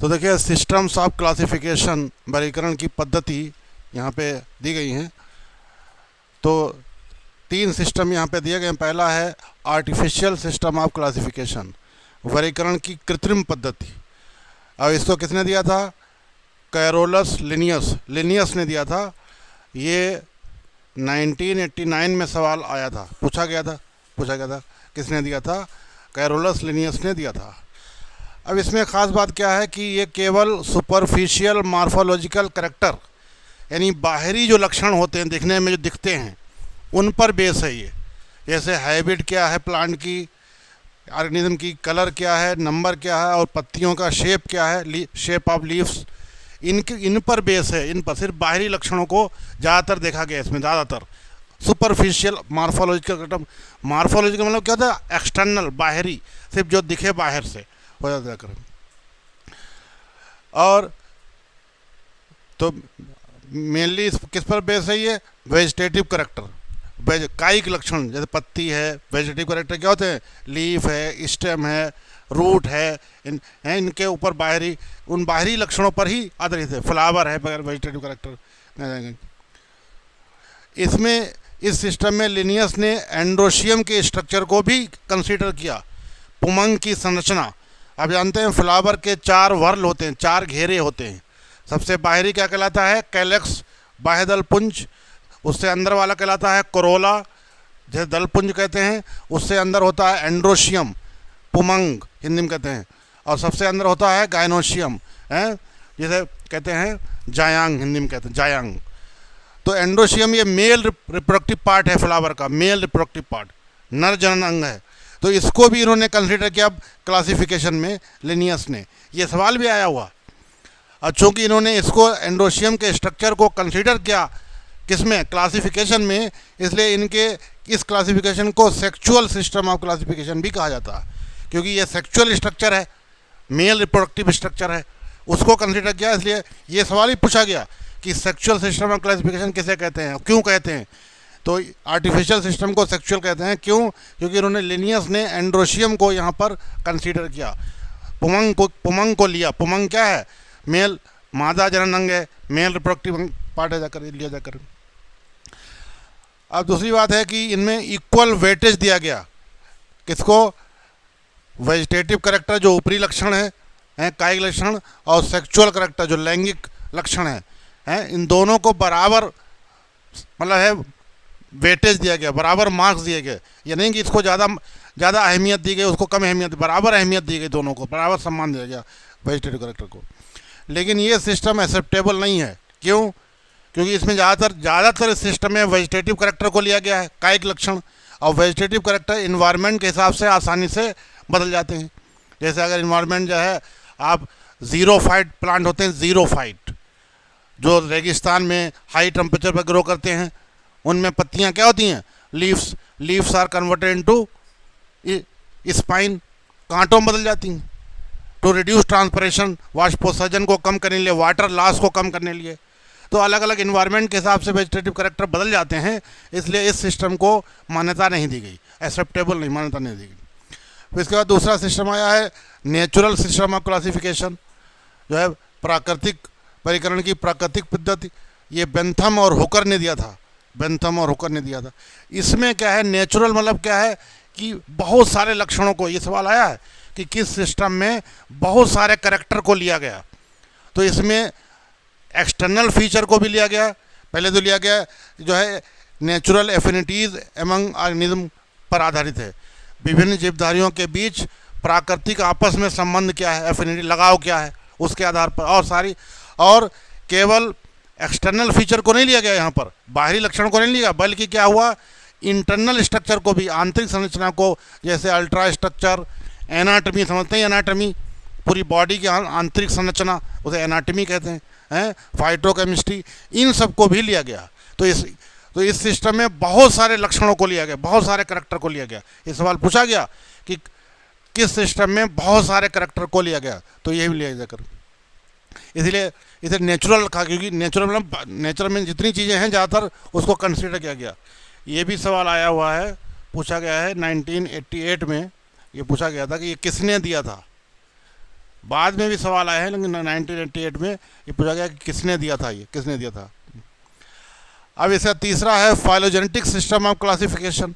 तो देखिए systems of classification वर्गीकरण की पद्धति यहाँ पे दी गई हैं। तो तीन सिस्टम यहाँ पे दिए गए हैं। पहला है आर्टिफिशियल सिस्टम ऑफ क्लासिफिकेशन, वर्गीकरण की कृत्रिम पद्धति। अब इसको किसने दिया था? कैरोलस लिनियस ने दिया था। ये 1989 में सवाल आया था, पूछा गया था किसने दिया था? कैरोलस लिनियस ने दिया था। अब इसमें ख़ास बात क्या है कि ये केवल सुपरफिशियल मॉर्फोलॉजिकल करैक्टर, यानी बाहरी जो लक्षण होते हैं, दिखने में जो दिखते हैं, उन पर बेस है ये। जैसे हैबिट क्या है प्लांट की, ऑर्गेनिज्म की, कलर क्या है, नंबर क्या है, और पत्तियों का शेप क्या है, शेप ऑफ लीव्स, इन पर बेस है। इन पर सिर्फ बाहरी लक्षणों को ज़्यादातर देखा गया इसमें, ज़्यादातर सुपरफिशियल मॉर्फोलॉजिकल मतलब क्या होता है? एक्सटर्नल, बाहरी, सिर्फ जो दिखे बाहर से हो जाता है। और तो मेनली किस पर बेस है ये? वेजिटेटिव करेक्टर, कायिक लक्षण, जैसे पत्ती है। वेजिटेटिव करेक्टर क्या होते हैं? लीफ है, स्टेम है, रूट है, इनके ऊपर उन बाहरी लक्षणों पर ही आधारित है। फ्लावर है बगैर वेजिटेटिव करेक्टर। इसमें इस सिस्टम में लिनियस ने एंड्रोशियम के स्ट्रक्चर को भी कंसीडर किया, पुमंग की संरचना। आप जानते हैं फ्लावर के 4 वर्ल होते हैं, 4 घेरे होते हैं। सबसे बाहरी क्या कहलाता है? कैलेक्स, बाह्य दल पुंज। उससे अंदर वाला कहलाता है कोरोला, जैसे दल पुंज कहते हैं। उससे अंदर होता है एंड्रोशियम, पुमंग हिंदी में कहते हैं। और सबसे अंदर होता है गायनोशियम, जिसे कहते हैं जायांग, हिंदी में कहते हैं जायांग। तो एंड्रोशियम ये मेल रिप्रोडक्टिव पार्ट है फ्लावर का, मेल रिप्रोडक्टिव पार्ट, नर जनन अंग है। तो इसको भी इन्होंने कंसीडर किया क्लासिफिकेशन में, लिनियस ने। ये सवाल भी आया हुआ। और चूँकि इन्होंने इसको एंड्रोशियम के स्ट्रक्चर को कंसीडर किया किसमें? क्लासिफिकेशन में, इसलिए इनके इस क्लासिफिकेशन को सेक्सुअल सिस्टम ऑफ क्लासिफिकेशन भी कहा जाता है, क्योंकि ये सेक्सुअल स्ट्रक्चर है, मेल रिप्रोडक्टिव स्ट्रक्चर है, उसको कंसीडर किया। इसलिए ये सवाल ही पूछा गया कि सेक्सुअल सिस्टम ऑफ क्लासिफिकेशन किसे कहते हैं, क्यों कहते हैं? तो आर्टिफिशियल सिस्टम को सेक्सुअल कहते हैं। क्यों? क्योंकि उन्होंने लिनियस ने एंड्रोशियम को यहाँ पर कंसीडर किया, पुमंग को लिया। पुमंग क्या है? मेल, मादा जनन अंग है, मेल रिप्रोडक्टिव पार्ट है, जाकर लिया जाकर। अब दूसरी बात है कि इनमें इक्वल वेटेज दिया गया। किसको? वेजिटेटिव करेक्टर जो ऊपरी लक्षण है कायिक लक्षण, और सेक्सुअल करेक्टर जो लैंगिक लक्षण है, इन दोनों को बराबर मतलब है वेटेज दिया गया, बराबर मार्क्स दिए गए। ये नहीं कि इसको ज़्यादा अहमियत दी गई, उसको कम अहमियत, बराबर अहमियत दी गई, दोनों को बराबर सम्मान दिया गया वेजिटेटिव करेक्टर को। लेकिन ये सिस्टम एक्सेप्टेबल नहीं है। क्यों? क्योंकि इसमें ज़्यादातर इस सिस्टम में वेजिटेटिव करेक्टर को लिया गया है, कायिक लक्षण, और वेजिटेटिव करेक्टर इन्वायरमेंट के हिसाब से आसानी से बदल जाते हैं। जैसे अगर इन्वायरमेंट जो है, आप ज़ीरोफाइट प्लांट होते हैं, ज़ीरोफाइट जो रेगिस्तान में हाई टेम्परेचर पर ग्रो करते हैं, उनमें पत्तियां क्या होती हैं? Leaves are converted into spine, कांटों में बदल जाती हैं। टू रिड्यूस ट्रांसपरेशन, वाष्पोत्सर्जन को कम करने के लिए, वाटर लॉस को कम करने के लिए। तो अलग अलग इन्वायरमेंट के हिसाब से वेजिटेटिव करेक्टर बदल जाते हैं, इसलिए इस सिस्टम को मान्यता नहीं दी गई, एक्सेप्टेबल नहीं, मान्यता नहीं दी गई। फिर इसके बाद दूसरा सिस्टम आया है नेचुरल सिस्टम ऑफ क्लासिफिकेशन, जो है प्राकृतिक वर्गीकरण की प्राकृतिक पद्धति। ये बेंथम और हुकर ने दिया था। इसमें क्या है? नेचुरल मतलब क्या है कि बहुत सारे लक्षणों को, ये सवाल आया है कि किस सिस्टम में बहुत सारे करेक्टर को लिया गया। तो इसमें एक्सटर्नल फीचर को भी लिया गया। पहले तो लिया गया जो है नेचुरल एफिनिटीज़ एमंग ऑर्गेनिज्म पर आधारित है, विभिन्न जीवधारियों के बीच प्राकृतिक आपस में संबंध क्या है, एफिनिटी लगाव क्या है, उसके आधार पर। और केवल एक्सटर्नल फीचर को नहीं लिया गया, यहाँ पर बाहरी लक्षण को नहीं लिया, बल्कि क्या हुआ, इंटरनल स्ट्रक्चर को भी, आंतरिक संरचना को, जैसे अल्ट्रा स्ट्रक्चर, एनाटमी, समझते हैं एनाटमी, पूरी बॉडी की आंतरिक संरचना, उसे एनाटमी कहते हैं, फाइटोकेमिस्ट्री, इन सब को भी लिया गया। तो इस सिस्टम में बहुत सारे लक्षणों को लिया गया, बहुत सारे करैक्टर को लिया गया। ये सवाल पूछा गया कि किस सिस्टम में बहुत सारे करैक्टर को लिया गया, तो ये भी लिया जाकर, इसलिए इसे नेचुरल रखा, क्योंकि नेचुरल में जितनी चीज़ें हैं ज़्यादातर उसको कंसिडर किया गया। ये भी सवाल आया हुआ है, पूछा गया है 1988 में, ये पूछा गया था कि ये किसने दिया था? बाद में भी सवाल आए हैं, लेकिन 1998 में ये पूछा गया कि किसने दिया था, ये किसने दिया था। अब इसका तीसरा है phylogenetic system of classification.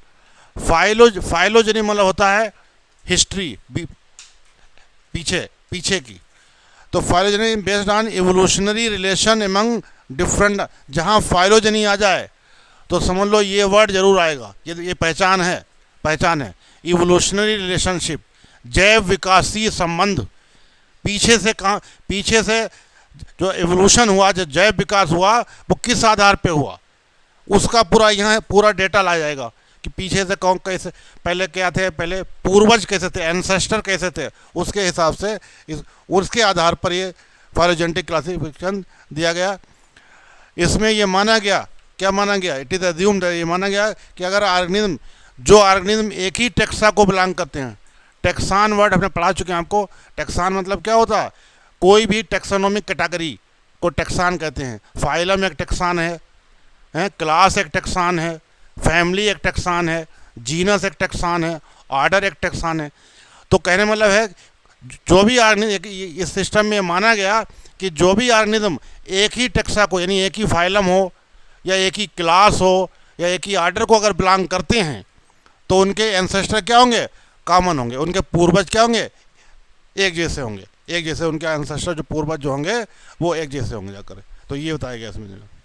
Phylogeny मतलब होता है हिस्ट्री, पीछे पीछे की। तो phylogeny based on evolutionary relation among different, जहाँ फाइलोजेनी आ जाए तो समझ लो ये वर्ड जरूर आएगा, ये पहचान है, पहचान है। इवोल्यूशनरी रिलेशनशिप, जैव विकासीय संबंध, पीछे से कहाँ, पीछे से जो एवोल्यूशन हुआ, जो जैव विकास हुआ, वो किस आधार पे हुआ, उसका पूरा यहाँ पूरा डेटा लाया जाएगा कि पीछे से कौन कैसे, पहले क्या थे, पहले पूर्वज कैसे थे, एंसेस्टर कैसे थे, उसके हिसाब से उसके आधार पर ये फाइलोजेनेटिक क्लासिफिकेशन दिया गया। इसमें ये माना गया, क्या माना गया, इट इज अज्यूम्ड, ये माना गया कि अगर ऑर्गेनिज्म, जो ऑर्गेनिज्म एक ही टेक्सा को बिलोंग करते हैं, टेक्सान वर्ड हमने पढ़ा चुके हैं आपको, टेक्सान मतलब क्या होता है, कोई भी टेक्सोनोमिक कैटेगरी को टेक्सान कहते हैं। फाइलम एक टेक्सान है, क्लास एक टेक्सान है, फैमिली एक टेक्सान है, जीनस एक टेक्सान है, ऑर्डर एक टेक्सान है। तो कहने मतलब है जो भी ऑर्गेनिज्म, इस सिस्टम में माना गया कि जो भी ऑर्गेनिज्म एक ही टेक्सा को, यानी एक ही फाइलम हो या एक ही क्लास हो या एक ही ऑर्डर को अगर बिलोंग करते हैं, तो उनके एंसेस्टर क्या होंगे, कॉमन होंगे, उनके पूर्वज क्या होंगे, एक जैसे होंगे, एक जैसे उनके एंसेस्टर जो पूर्वज जो होंगे वो एक जैसे होंगे जाकर। तो ये बताया गया इसमें।